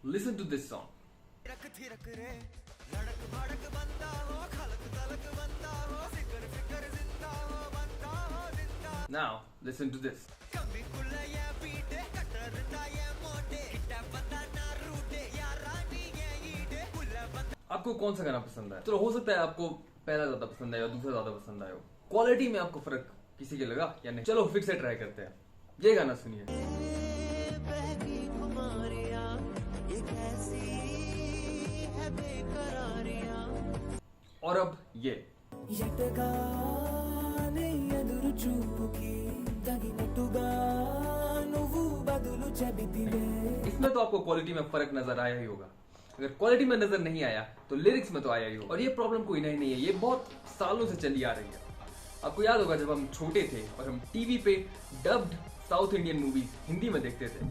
Listen to this song. Now, listen to this. आपको कौन सा गाना पसंद है? तो हो सकता है आपको पहला ज्यादा पसंद आए या दूसरा ज्यादा पसंद आए हो। क्वालिटी में आपको फर्क किसी के लगा या नहीं? चलो फिर से ट्राई करते हैं। ये गाना सुनिए। और अब ये। इसमें तो आपको क्वालिटी में फर्क नजर आया ही होगा। अगर क्वालिटी में नजर नहीं आया तो लिरिक्स में तो आया ही होगा। और ये प्रॉब्लम कोई नहीं है, ये बहुत सालों से चली आ रही है। आपको याद होगा जब हम छोटे थे और हम टीवी पे dubbed south Indian movies Hindi में देखते थे,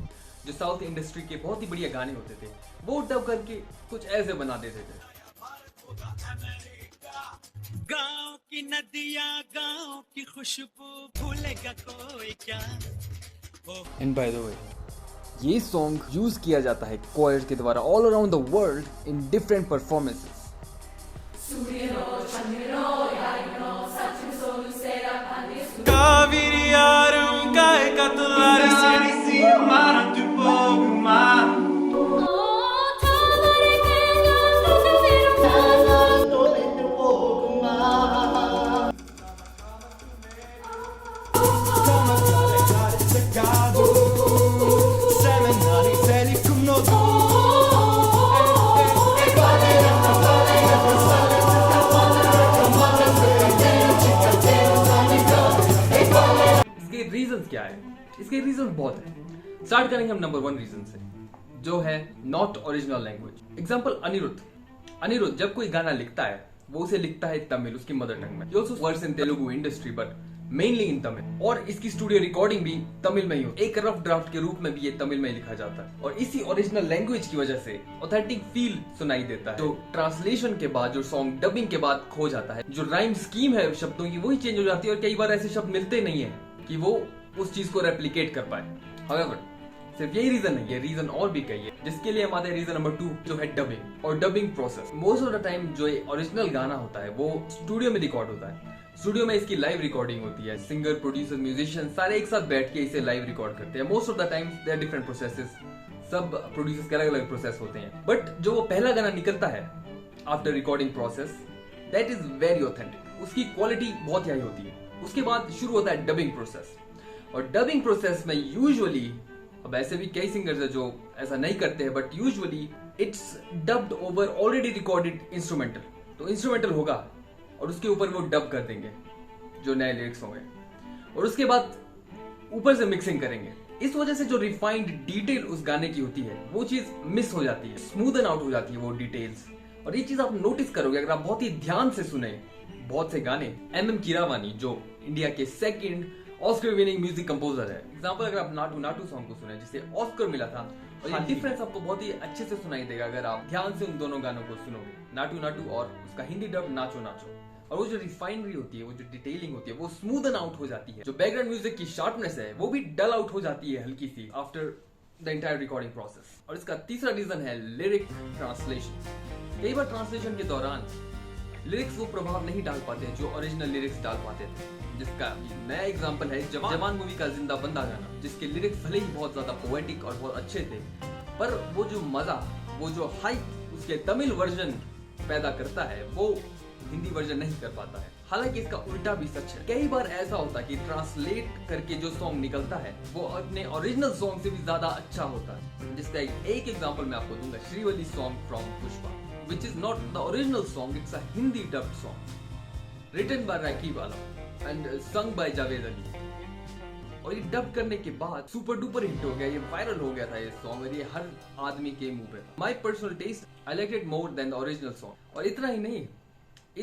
जो साउथ इंडस्ट्री के बहुत ही बढ़िया गाने होते थे, वो डब करके कुछ ऐसे बना देते थे। गांव की नदियां, गांव की खुशबू, भूलेगा कोई क्या। एंड बाय द वे, ये सॉन्ग यूज किया जाता है कोयर के द्वारा all around the world in different performances. Reason क्या है? इसके रीजन बहुत है। स्टार्ट करेंगे हम नंबर 1 रीजन से, जो है not original language. Example Anirudh जब कोई गाना लिखता है वो उसे लिखता है तमिल, उसकी मदर टंग में। ही also works in Telugu industry but mainly इन तमिल। और इसकी स्टूडियो रिकॉर्डिंग भी तमिल में ही हो। एक रफ ड्राफ्ट के रूप में भी ये तमिल में लिखा जाता है और इसी ओरिजिनल लैंग्वेज की वजह से ऑथेंटिक फील सुनाई देता है। तो ट्रांसलेशन के बाद जो सॉन्ग डबिंग के बाद खो जाता है, जो राइम स्कीम है शब्दों की वही चेंज हो जाती है और कई बार ऐसे शब्द मिलते नहीं है कि वो उस चीज को रेप्लिकेट कर पाए। However, सिर्फ यही रीजन नहीं है, रीजन और भी कई है, जिसके लिए हम आते हैं रीजन नंबर 2, जो है डबिंग और dubbing process. Most of the time जो ओरिजिनल गाना होता है वो स्टूडियो में रिकॉर्ड होता है। स्टूडियो में इसकी लाइव रिकॉर्डिंग होती है। सिंगर, प्रोड्यूसर, म्यूजिशियन सारे एक साथ बैठ के इसे लाइव रिकॉर्ड करते हैं। Most of the time there different processes, सब प्रोड्यूसर्स के अलग अलग प्रोसेस होते हैं। बट जो वो पहला गाना निकलता है after recording process, that is very authentic. उसकी क्वालिटी बहुत हाई होती है। उसके बाद शुरू होता है डबिंग प्रोसेस। और डबिंग प्रोसेस में यूजुअली, अब ऐसे भी कई सिंगर्स हैं जो ऐसा नहीं करते हैं, but usually it's dubbed over already recorded instrumental. तो इंस्ट्रूमेंटल होगा और उसके ऊपर वो डब कर देंगे जो नए लिरिक्स होंगे, और उसके बाद ऊपर से मिक्सिंग करेंगे। इस वजह से जो रिफाइंड डिटेल उस गाने की होती है वो चीज मिस हो जाती है, स्मूदन आउट हो जाती है वो डिटेल्स। और ये चीज आप नोटिस करोगे अगर आप बहुत ही ध्यान से सुने बहुत से गाने। MM कीरावानी जो इंडिया के second Oscar winning music composer है, एग्जांपल अगर आप नाटू नाटू सॉन्ग को सुने जिसे ऑस्कर मिला था, और ये डिफरेंस आपको बहुत ही अच्छे से सुनाई देगा अगर आप ध्यान से उन दोनों गानों को सुनोगे, नाटू नाटू और उसका हिंदी डब नाचो नाचो। और वो जो रिफाइनरी होती है, वो जो डिटेलिंग होती है, वो स्मूदन आउट हो जाती है। जो बैकग्राउंड म्यूजिक की शार्पनेस है वो भी डल आउट हो जाती है हल्की सी after the entire recording process. और इसका तीसरा रीजन है लिरिक ट्रांसलेशन। कई बार ट्रांसलेशन के दौरान लिरिक्स वो प्रभाव नहीं डाल पाते जो ओरिजिनल लिरिक्स डाल पाते थे। जिसका नया एग्जांपल है जवान मूवी का जिंदा बंदा गाना, जिसके लिरिक्स भले ही बहुत ज्यादा पोएटिक और बहुत अच्छे थे, पर वो जो मजा, वो जो हाइप उसके तमिल वर्जन पैदा करता है वो हिंदी वर्जन नहीं कर पाता है। हालांकि इसका उल्टा भी सच है। कई बार ऐसा होता है कि ट्रांसलेट करके जो सॉन्ग निकलता है वो अपने ओरिजिनल सॉन्ग से भी ज्यादा अच्छा होता है। जिसका एक एग्जांपल मैं आपको दूंगा, Srivalli song from Pushpa, which is not the original song, it's a Hindi dubbed song written by Rakib Alam and sung by Javed Ali। और ये डब करने के बाद सुपर डुपर हिट हो गया, ये वायरल हो गया था ये सॉन्ग, और ये हर आदमी के मुंह पे था। My personal taste, I like it more than the original song. और इतना ही नहीं,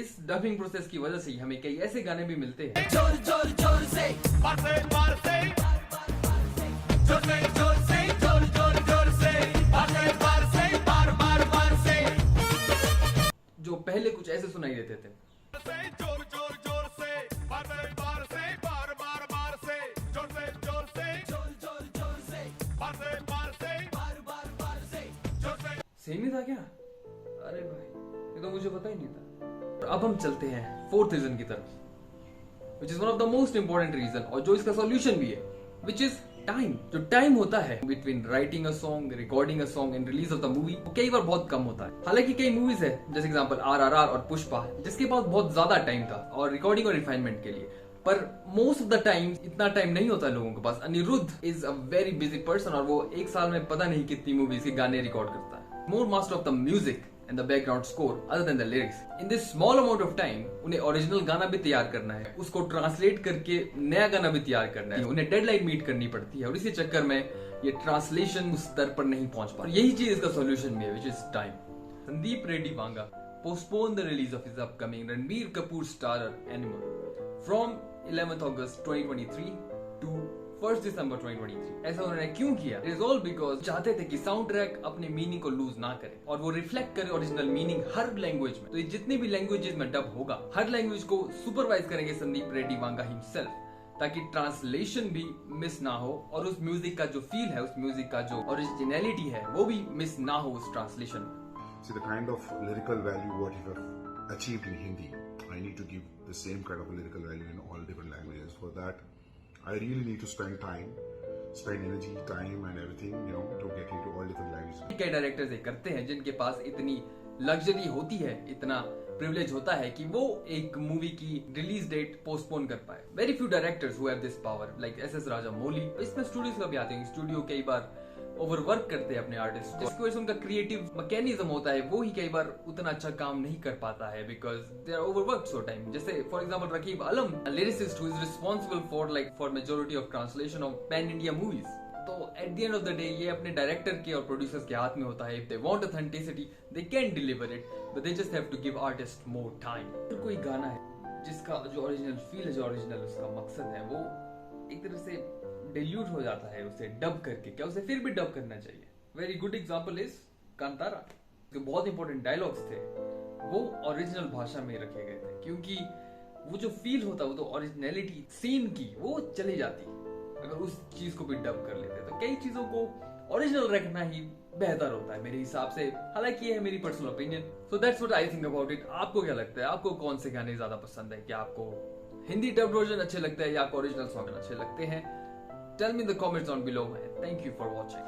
इस डबिंग प्रोसेस की वजह से हमें कई ऐसे गाने भी मिलते हैं जोर जोर जोर से बार बार से जोर से जोर से जोर जोर जोर से बार बार से जो पहले कुछ ऐसे सुनाई देते थे। जोर जोर जोर से बार से बार से जोर से जोर जोर जोर से बार से जोर से सेम ही था क्या? अरे भाई ये तो मुझे पता ही नहीं था। अब हम चलते हैं फोर्थ रीजन की तरफ, which is one of the most important reason और जो इसका सॉल्यूशन भी है, विच इज टाइम। जो टाइम होता है between writing a song, recording a song and release of the movie, वो कई बार बहुत कम होता है। हालांकि कई मूवीज है जैसे एग्जांपल RRR और पुष्पा, जिसके पास बहुत ज्यादा टाइम था और रिकॉर्डिंग और रिफाइनमेंट के लिए, पर मोस्ट ऑफ द टाइम इतना टाइम नहीं होता लोगों के पास। Aniruddh is a very busy person और वो एक साल में पता नहीं कितनी मूवीज के गाने रिकॉर्ड करता है। More master of the music and the background score other than the lyrics. In this small amount of time उन्हें ओरिजिनल गाना भी तैयार करना है, उसको ट्रांसलेट करके नया गाना भी तैयार करना है, उन्हें डेडलाइन मीट करनी पड़ती है और इसी चक्कर में ये ट्रांसलेशन उस स्तर पर नहीं पहुंच पा। यही चीज इसका सॉल्यूशन भी है, which is time. Sandeep Reddy Vanga postponed the release of his upcoming Ranbir Kapoor starrer Animal from 11th August 2023 to 1st December 2023. ऐसा उन्होंने क्यों किया? It is all because चाहते थे कि साउंड ट्रैक अपने मीनिंग को लूज ना करे और वो रिफ्लेक्ट करे ओरिजिनल मीनिंग हर लैंग्वेज में। तो ये जितनी भी लैंग्वेजेस में डब होगा, हर लैंग्वेज को सुपरवाइज करेंगे संदीप रेड्डी वांगा हिमसेल्फ, ताकि ट्रांसलेशन भी मिस ना हो और उस म्यूजिक का जो फील है, उस म्यूजिक का जो ओरिजिनलिटी है, वो भी मिस ना हो उस ट्रांसलेशन में। See, the kind of lyrical value what you have achieved in Hindi, I need to give the same kind of a lyrical value in all different languages. For that, I really need to spend time, spend energy, time and everything, to get into all different languages. कई directors ये करते हैं जिनके पास इतनी luxury होती है, इतना privilege होता है कि वो एक मूवी की रिलीज डेट पोस्टपोन कर पाए। Very few directors who have this power, like SS Rajamouli. इसमें स्टूडियोज का भी आते हैं, स्टूडियो कई बार ओवरवर्क करते हैं अपने आर्टिस्ट, जिसकी वजह से उनका क्रिएटिव मैकेनिज्म होता है वो ही कई बार उतना अच्छा काम नहीं कर पाता है, because they are overworked so time. जैसे for example Raqeeb Alam, lyricist who is responsible for majority of translation of pan India movies. तो at the end of the day ये अपने डायरेक्टर के और प्रोड्यूसर्स के हाथ में होता है। If they want authenticity they can deliver it, but they just have to give artist more time. कोई गाना है जिसका जो ओरिजिनल फील है, जो ओरिजिनल उसका मकसद है, वो एक तरह से डिल्यूट हो जाता है उसे डब करके, क्या उसे फिर भी डब करना चाहिए? Very good example is Kantara. जो बहुत इंपॉर्टेंट डायलॉग्स थे वो ओरिजिनल भाषा में रखे गए थे, क्योंकि वो जो फील होता है, वो तो ओरिजिनलिटी सीन की वो चली जाती अगर उस चीज को भी डब कर लेते। तो कई चीजों को ओरिजिनल रखना ही बेहतर होता है मेरे हिसाब से। हालांकि ये है मेरी personal opinion, so that's what I think about it. आपको क्या लगता है? आपको कौन से गाने ज्यादा पसंद है? क्या आपको हिंदी डब वर्जन अच्छे लगते हैं या आपको ओरिजिनल सॉन्ग अच्छे लगते हैं? Tell me in the comments down below and thank you for watching.